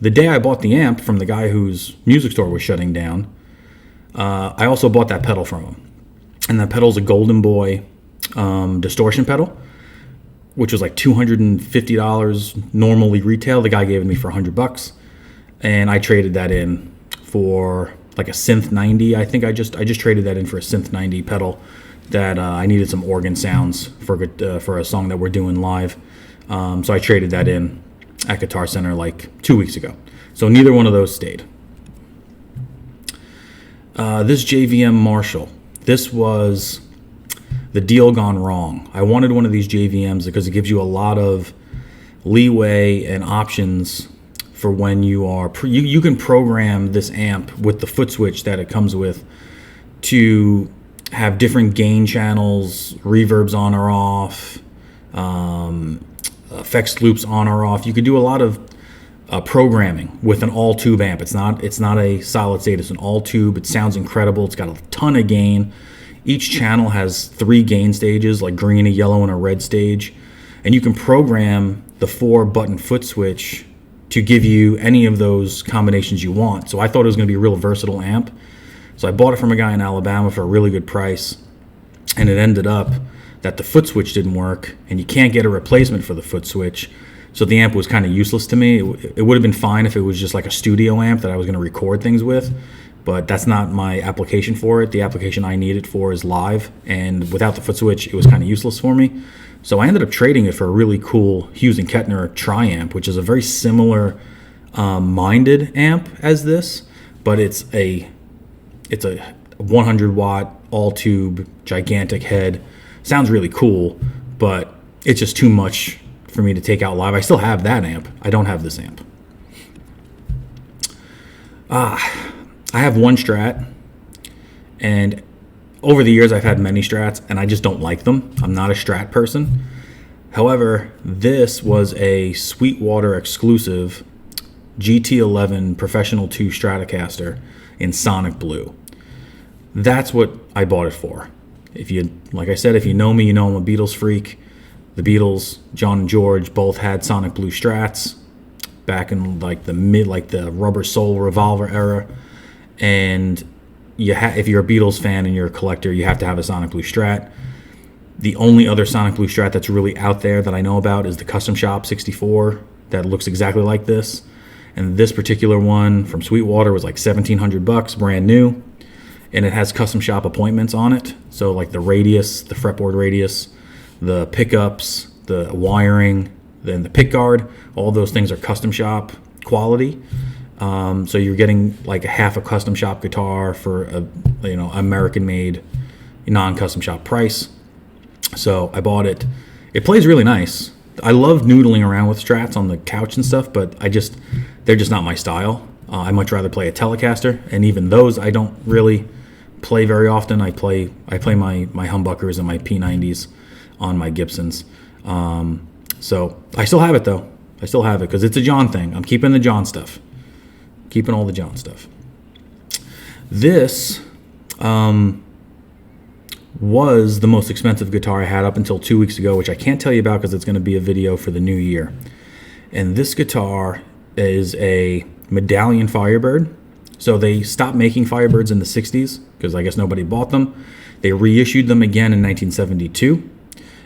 The day I bought the amp from the guy whose music store was shutting down, I also bought that pedal from him. And that pedal's a Golden Boy distortion pedal, which was like $250 normally retail. The guy gave it me for $100, and I traded that in for like a Synth 90. I think I just traded that in for a Synth 90 pedal that I needed some organ sounds for a song that we're doing live. So I traded that in at Guitar Center like 2 weeks ago. So neither one of those stayed. This JVM Marshall, this was the deal gone wrong. I wanted one of these JVMs because it gives you a lot of leeway and options for when you are you can program this amp with the foot switch that it comes with to have different gain channels, reverbs on or off, effects loops on or off. You could do a lot of programming with an all tube amp. It's not a solid state, it's an all tube. It sounds incredible. It's got a ton of gain. Each channel has 3 gain stages, like green, a yellow, and a red stage. And you can program the 4-button foot switch to give you any of those combinations you want. So I thought it was going to be a real versatile amp. So I bought it from a guy in Alabama for a really good price. And it ended up that the foot switch didn't work, and you can't get a replacement for the foot switch. So the amp was kind of useless to me. It would have been fine if it was just like a studio amp that I was going to record things with. But that's not my application for it. The application I need it for is live, and without the foot switch, it was kind of useless for me. So I ended up trading it for a really cool Hughes and Kettner Tri-Amp, which is a very similar minded amp as this, but it's a 100 watt all tube gigantic head. Sounds really cool, but it's just too much for me to take out live. I still have that amp. I don't have this amp. I have one Strat, and over the years I've had many Strats, and I just don't like them. I'm not a Strat person. However, this was a Sweetwater exclusive GT11 Professional 2 Stratocaster in Sonic Blue. That's what I bought it for. Like I said, if you know me, you know I'm a Beatles freak. The Beatles, John and George, both had Sonic Blue Strats back in like the Rubber Soul Revolver era. And if you're a Beatles fan and you're a collector, you have to have a Sonic Blue Strat. The only other Sonic Blue Strat that's really out there that I know about is the Custom Shop 64 that looks exactly like this. And this particular one from Sweetwater was like $1,700, brand new. And it has Custom Shop appointments on it. So like the radius, the fretboard radius, the pickups, the wiring, then the pick guard, all those things are Custom Shop quality. So you're getting like a half a Custom Shop guitar for a American-made, non-Custom Shop price. So I bought it. It plays really nice. I love noodling around with Strats on the couch and stuff, but they're just not my style. I much rather play a Telecaster, and even those I don't really play very often. I play my humbuckers and my P90s on my Gibsons. So I still have it though. I still have it because it's a John thing. I'm keeping the John stuff. Keeping all the John stuff. This was the most expensive guitar I had up until 2 weeks ago, which I can't tell you about because it's going to be a video for the new year. And this guitar is a Medallion Firebird. So they stopped making Firebirds in the 60s because I guess nobody bought them. They reissued them again in 1972,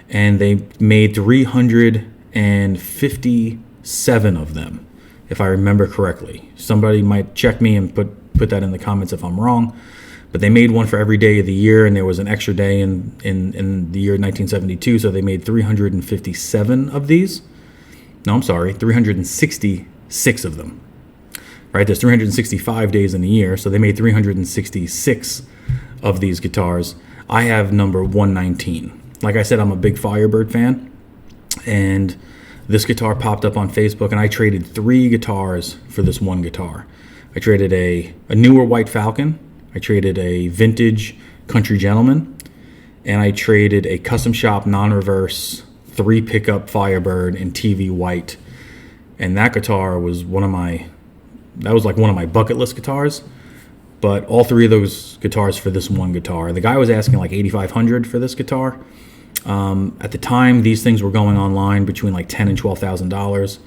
and they made 357 of them, if I remember correctly. Somebody might check me and put that in the comments if I'm wrong. But they made one for every day of the year, and there was an extra day in the year 1972, so they made 357 of these. No, I'm sorry, 366 of them. Right, there's 365 days in a year, so they made 366 of these guitars. I have number 119. Like I said, I'm a big Firebird fan, and this guitar popped up on Facebook, and I traded 3 guitars for this one guitar. I traded a newer White Falcon, I traded a vintage Country Gentleman, and I traded a Custom Shop non-reverse 3 pickup Firebird in TV white. And that guitar was that was like one of my bucket list guitars. But all three of those guitars for this one guitar. The guy was asking like $8,500 for this guitar. At the time, these things were going online between like $10,000 and $12,000.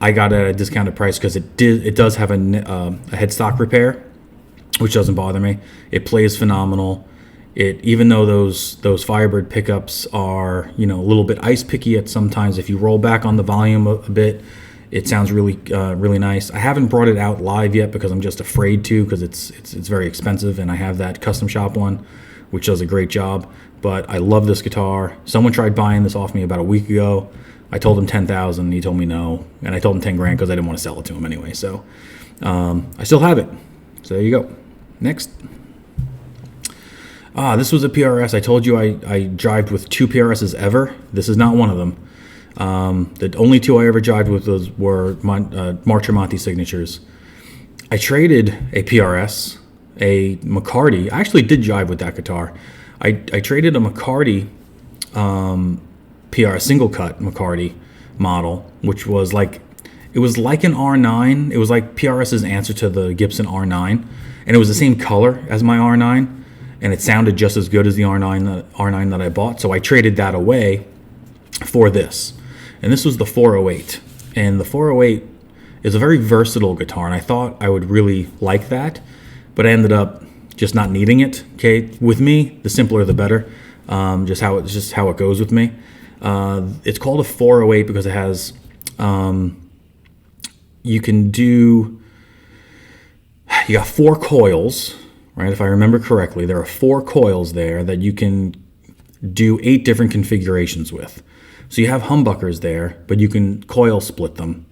I got it at a discounted price because it does have a headstock repair, which doesn't bother me. It plays phenomenal. Even though those Firebird pickups are a little bit ice picky at sometimes, if you roll back on the volume a bit, it sounds really really nice. I haven't brought it out live yet because I'm just afraid to, because it's very expensive, and I have that custom shop one, which does a great job. But I love this guitar. Someone tried buying this off me about a week ago. I told him $10,000. He told me no, and I told him $10,000 because I didn't want to sell it to him anyway. So I still have it. So there you go. Next. This was a PRS. I told you I drived with 2 PRSs ever. This is not one of them. The only 2 I ever drived with were Mark Tremonti signatures. I traded a PRS, a McCarty. I actually did drive with that guitar. I traded a McCarty PRS single cut McCarty model, which was like an R9. It was like PRS's answer to the Gibson R9, and it was the same color as my R9, and it sounded just as good as the R9 that I bought. So I traded that away for this, and this was the 408. And the 408 is a very versatile guitar, and I thought I would really like that, but I ended up just not needing it. Okay, with me, the simpler the better. Just how it goes with me. It's called a 408 because it has you got 4 coils, right? If I remember correctly, there are 4 coils there that you can do 8 different configurations with. So you have humbuckers there, but you can coil split them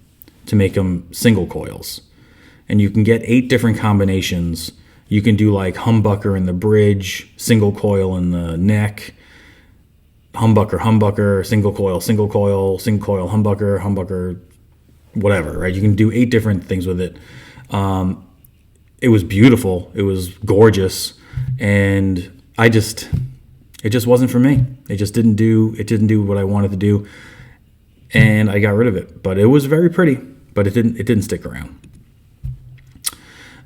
to make them single coils, and you can get 8 different combinations. You can do like humbucker in the bridge, single coil in the neck, humbucker, single coil, humbucker, whatever, right? You can do 8 different things with it. It was beautiful. It was gorgeous. And it just wasn't for me. It didn't do what I wanted to do. And I got rid of it. But it was very pretty, but it didn't stick around.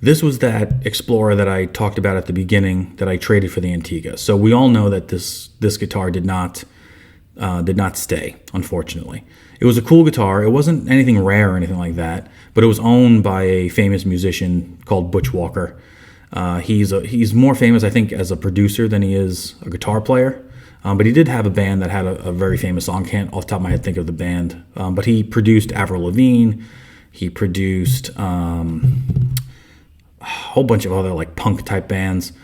This was that Explorer that I talked about at the beginning that I traded for the Antigua. So we all know that this guitar did not stay, unfortunately. It was a cool guitar. It wasn't anything rare or anything like that, but it was owned by a famous musician called Butch Walker. He's more famous, I think, as a producer than he is a guitar player. But he did have a band that had a very famous song. Can't off the top of my head think of the band. But he produced Avril Lavigne. He produced a whole bunch of other like punk type bands.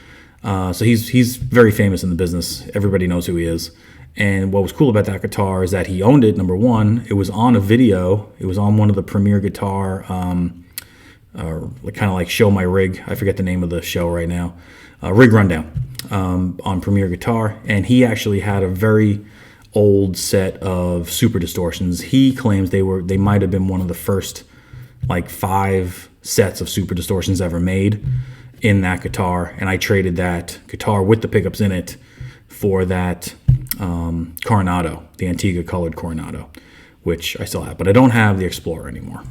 So he's very famous in the business. Everybody knows who he is. And what was cool about that guitar is that he owned it. Number one, it was on a video. It was on one of the Premier Guitar, kind of like Show My Rig. I forget the name of the show right now. Rig Rundown on Premier Guitar. And he actually had a very old set of Super Distortions. He claims they might have been one of the first like 5 sets of Super Distortions ever made in that guitar. And I traded that guitar with the pickups in it for that Coronado, the Antigua colored Coronado, which I still have, but I don't have the Explorer anymore.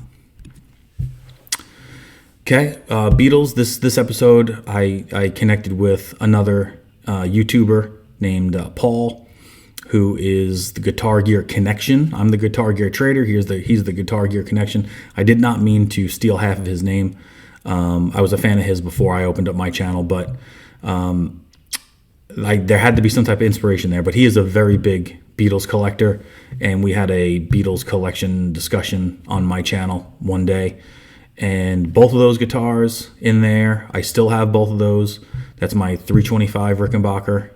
Okay, Beatles. This episode, I connected with another YouTuber named Paul, who is the Guitar Gear Connection. I'm the Guitar Gear Trader. He's the Guitar Gear Connection. I did not mean to steal half of his name. I was a fan of his before I opened up my channel, but there had to be some type of inspiration there. But he is a very big Beatles collector, and we had a Beatles collection discussion on my channel one day. And both of those guitars in there, I still have both of those. That's my 325 Rickenbacker,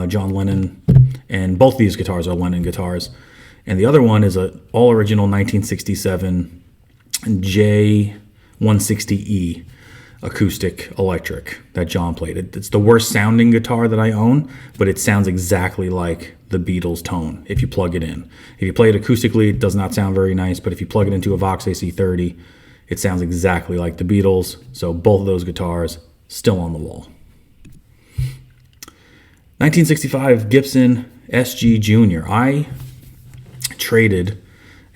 John Lennon, and both of these guitars are Lennon guitars. And the other one is an all-original 1967 J160E acoustic electric that John played. It's the worst sounding guitar that I own, but it sounds exactly like the Beatles tone if you plug it in. If you play it acoustically, it does not sound very nice, but if you plug it into a Vox AC30, it sounds exactly like the Beatles. So both of those guitars still on the wall. 1965 Gibson SG Junior. I traded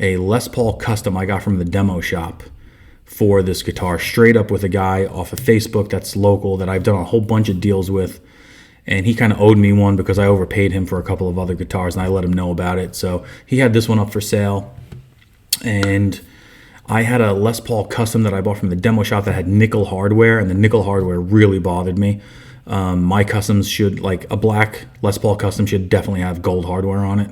a Les Paul Custom I got from the demo shop for this guitar, straight up with a guy off of Facebook that's local that I've done a whole bunch of deals with. And he kind of owed me one because I overpaid him for a couple of other guitars, and I let him know about it. So he had this one up for sale. And I had a Les Paul Custom that I bought from the demo shop that had nickel hardware, and the nickel hardware really bothered me. My customs should, like a black Les Paul Custom should definitely have gold hardware on it.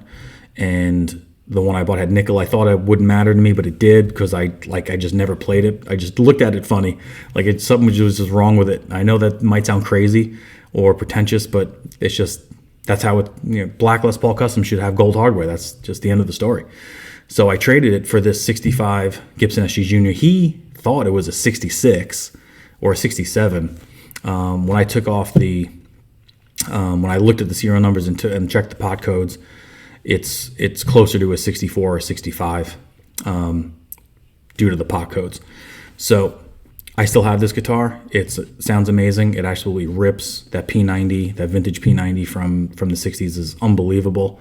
And the one I bought had nickel. I thought it wouldn't matter to me, but it did, because I just never played it. I just looked at it funny. Like something was just wrong with it. I know that might sound crazy or pretentious, but it's just, that's how it, black Les Paul Custom should have gold hardware. That's just the end of the story. So I traded it for this 65 Gibson SG Junior. He thought it was a 66 or a 67. When I took off when I looked at the serial numbers and checked the pot codes, it's closer to a 64 or 65 due to the pot codes. So I still have this guitar. It sounds amazing. It absolutely rips. That P90, that vintage P90 from the 60s is unbelievable.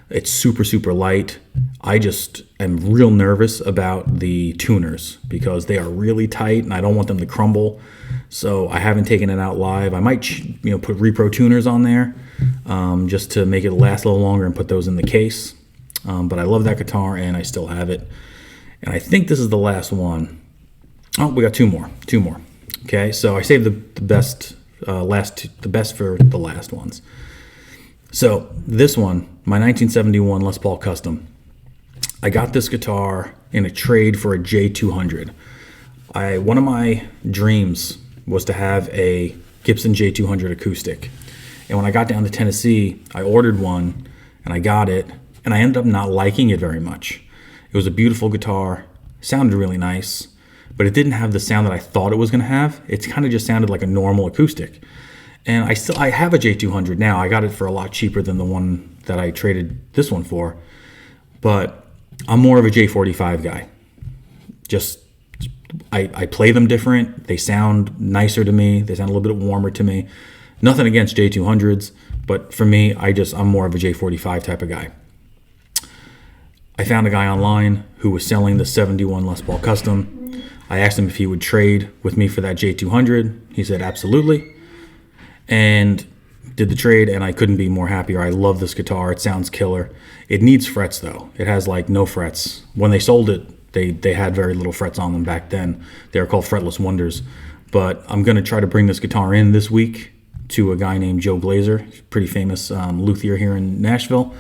It's super, super light. I just am real nervous about the tuners because they are really tight and I don't want them to crumble. So I haven't taken it out live. I might put repro tuners on there just to make it last a little longer and put those in the case. But I love that guitar and I still have it. And I think this is the last one. Oh, we got two more. Okay, so I saved the best for the last ones. So this one, my 1971 Les Paul Custom. I got this guitar in a trade for a J200. One of my dreams was to have a Gibson J200 acoustic. And when I got down to Tennessee, I ordered one and I got it, and I ended up not liking it very much. It was a beautiful guitar, sounded really nice, but it didn't have the sound that I thought it was going to have. It kind of just sounded like a normal acoustic. And I have a J200 now. I got it for a lot cheaper than the one that I traded this one for. But I'm more of a J45 guy. Just I play them different. They sound nicer to me. They sound a little bit warmer to me. Nothing against J200s, but for me, I'm more of a J45 type of guy. I found a guy online who was selling the 71 Les Paul Custom. I asked him if he would trade with me for that J200. He said absolutely, and did the trade, and I couldn't be more happier. I love this guitar. It sounds killer. It needs frets though. It has like no frets. When they sold it, they had very little frets on them back then. They were called fretless wonders. But I'm going to try to bring this guitar in this week to a guy named Joe Glazer, pretty famous luthier here in Nashville,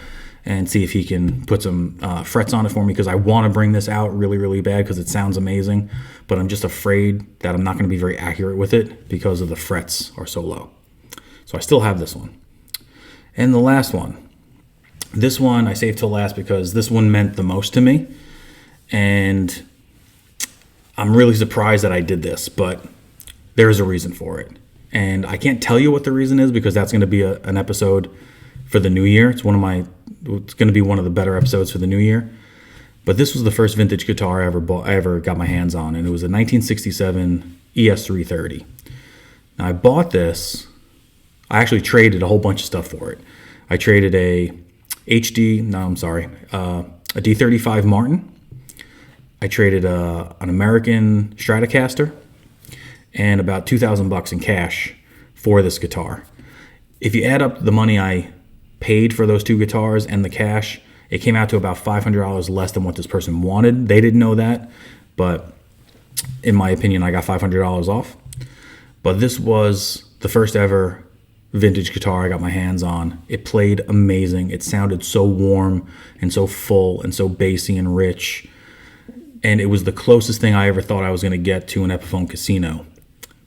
and see if he can put some frets on it for me, because I want to bring this out really, really bad because it sounds amazing, but I'm just afraid that I'm not going to be very accurate with it because of the frets are so low. So I still have this one. And the last one. This one I saved till last because this one meant the most to me, and I'm really surprised that I did this, but there is a reason for it. And I can't tell you what the reason is because that's going to be an episode for the new year. It's going to be one of the better episodes for the new year. But this was the first vintage guitar I ever got my hands on, and it was a 1967 ES330. Now I bought this. I actually traded a whole bunch of stuff for it. I traded a D35 Martin. I traded an American Stratocaster and about $2,000 in cash for this guitar. If you add up the money I paid for those two guitars and the cash, it came out to about $500 less than what this person wanted. They didn't know that, but in my opinion, I got $500 off. But this was the first ever vintage guitar I got my hands on. It played amazing. It sounded so warm and so full and so bassy and rich. And it was the closest thing I ever thought I was going to get to an Epiphone Casino,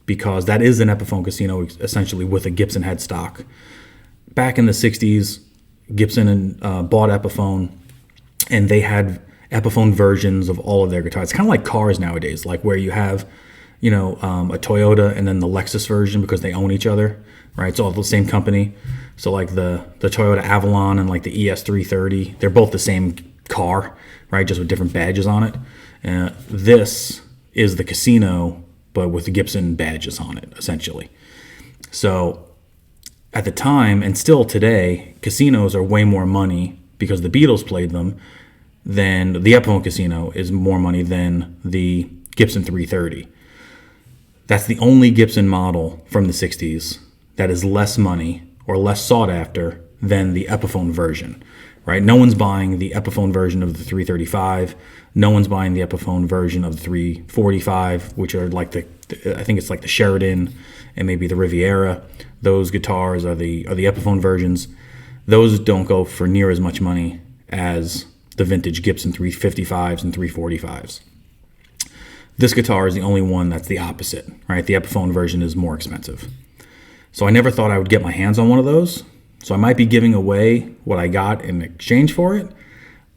because that is an Epiphone Casino essentially with a Gibson headstock. Back in the 60s, Gibson bought Epiphone, and they had Epiphone versions of all of their guitars. It's kind of like cars nowadays, like where you have, a Toyota and then the Lexus version because they own each other, right? It's all the same company. So like the Toyota Avalon and like the ES330, they're both the same car, right? Just with different badges on it. This is the Casino, but with the Gibson badges on it, essentially. So at the time, and still today, casinos are way more money because the Beatles played them. than the Epiphone Casino is more money than the Gibson 330. That's the only Gibson model from the 60s that is less money or less sought after than the Epiphone version, right? No one's buying the Epiphone version of the 335. No one's buying the Epiphone version of the 345, which are like I think it's like the Sheridan and maybe the Riviera. Those guitars are the Epiphone versions. Those don't go for near as much money as the vintage Gibson 355s and 345s. This guitar is the only one that's the opposite, right? The Epiphone version is more expensive. So I never thought I would get my hands on one of those. So I might be giving away what I got in exchange for it,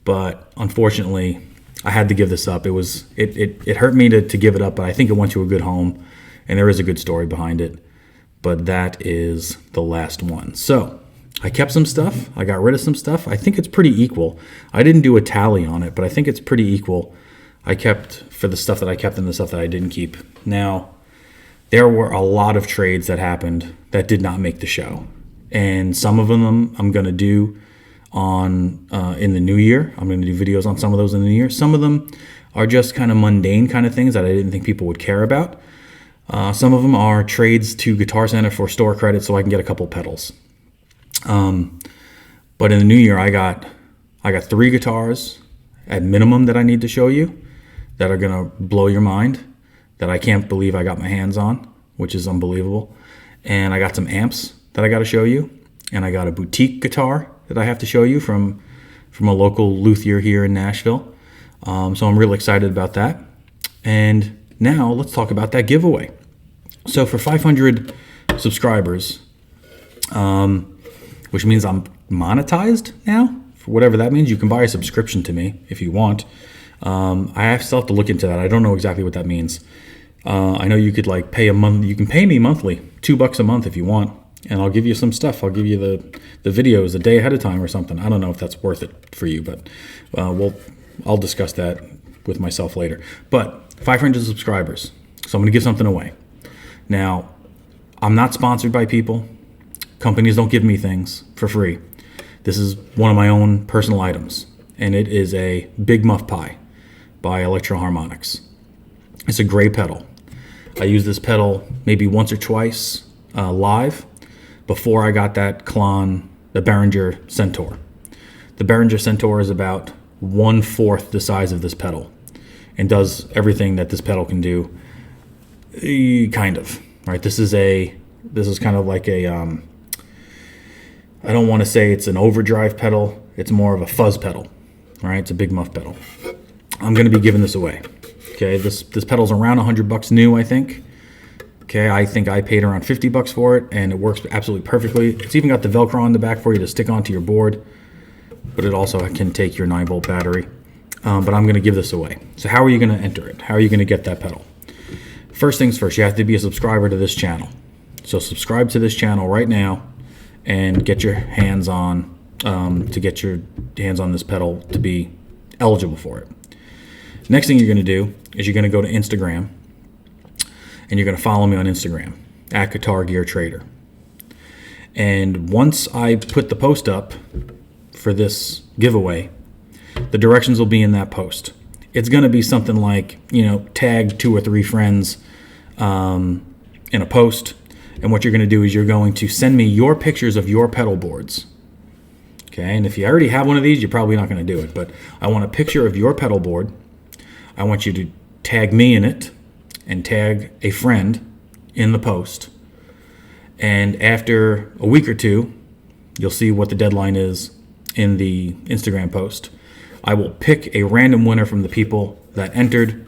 but unfortunately, I had to give this up. It hurt me to give it up, but I think it went to a good home, and there is a good story behind it. But that is the last one. So I kept some stuff. I got rid of some stuff. I think it's pretty equal. I didn't do a tally on it, but I think it's pretty equal. I kept for the stuff that I kept and the stuff that I didn't keep. Now, there were a lot of trades that happened that did not make the show. And some of them I'm going to do on in the new year. I'm going to do videos on some of those in the new year. Some of them are just kind of mundane kind of things that I didn't think people would care about. Some of them are trades to Guitar Center for store credit so I can get a couple pedals. But in the new year, I got 3 guitars at minimum that I need to show you that are going to blow your mind, that I can't believe I got my hands on, which is unbelievable. And I got some amps that I got to show you, and I got a boutique guitar that I have to show you from a local luthier here in Nashville. So I'm really excited about that. And now let's talk about that giveaway. So for 500 subscribers, which means I'm monetized now, for whatever that means, you can buy a subscription to me if you want. I still have to look into that. I don't know exactly what that means. I know you could like pay a month. You can pay me monthly, $2 a month if you want, and I'll give you some stuff. I'll give you the videos a day ahead of time or something. I don't know if that's worth it for you, but I'll discuss that with myself later. But 500 subscribers, so I'm going to give something away. Now, I'm not sponsored by people. Companies don't give me things for free. This is one of my own personal items, and it is a Big Muff Pi by Electro Harmonics. It's a gray pedal. I used this pedal maybe once or twice live before I got that Klon, the Behringer Centaur. The Behringer Centaur is about 1/4 the size of this pedal and does everything that this pedal can do, kind of, right? This is kind of like a, I don't want to say it's an overdrive pedal. It's more of a fuzz pedal, right? It's a Big Muff pedal. I'm going to be giving this away. Okay, this pedal's around $100 new, I think. Okay, I think I paid around $50 for it, and it works absolutely perfectly. It's even got the Velcro on the back for you to stick onto your board, but it also can take your 9-volt battery. But I'm going to give this away. So how are you going to enter it? How are you going to get that pedal? First things first, you have to be a subscriber to this channel. So subscribe to this channel right now and get your hands on this pedal to be eligible for it. Next thing you're going to do is you're going to go to Instagram, and you're going to follow me on Instagram at Guitar Gear Trader. And once I put the post up for this giveaway, the directions will be in that post. It's going to be something like, tag 2 or 3 friends in a post. And what you're going to do is you're going to send me your pictures of your pedal boards. Okay, and if you already have one of these, you're probably not going to do it. But I want a picture of your pedal board. I want you to tag me in it and tag a friend in the post. And after a week or 2, you'll see what the deadline is in the Instagram post. I will pick a random winner from the people that entered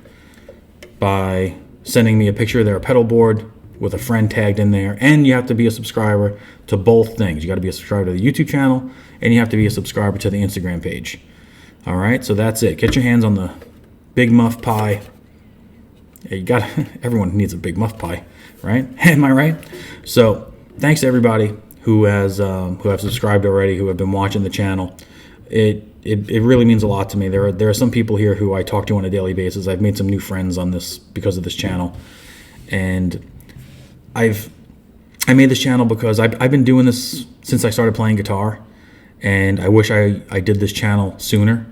by sending me a picture of their pedal board with a friend tagged in there. And you have to be a subscriber to both things. You got to be a subscriber to the YouTube channel, and you have to be a subscriber to the Instagram page. All right, so that's it. Get your hands on the Big Muff Pi. Yeah, everyone needs a Big Muff Pi, right? Am I right? So thanks to everybody who have subscribed already, who have been watching the channel. It really means a lot to me. There are some people here who I talk to on a daily basis. I've made some new friends on this because of this channel, and I made this channel because I've been doing this since I started playing guitar, and I wish I did this channel sooner.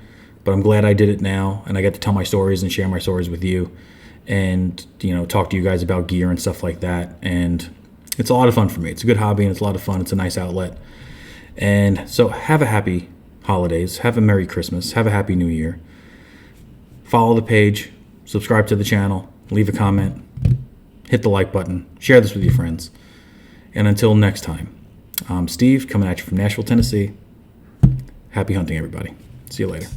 but I'm glad I did it now, and I get to tell my stories and share my stories with you, and talk to you guys about gear and stuff like that. And it's a lot of fun for me. It's a good hobby and it's a lot of fun. It's a nice outlet. And so have a happy holidays, have a Merry Christmas, have a Happy New Year. Follow the page, subscribe to the channel, leave a comment, hit the like button, share this with your friends. And until next time, I'm Steve, coming at you from Nashville, Tennessee. Happy hunting, everybody. See you later.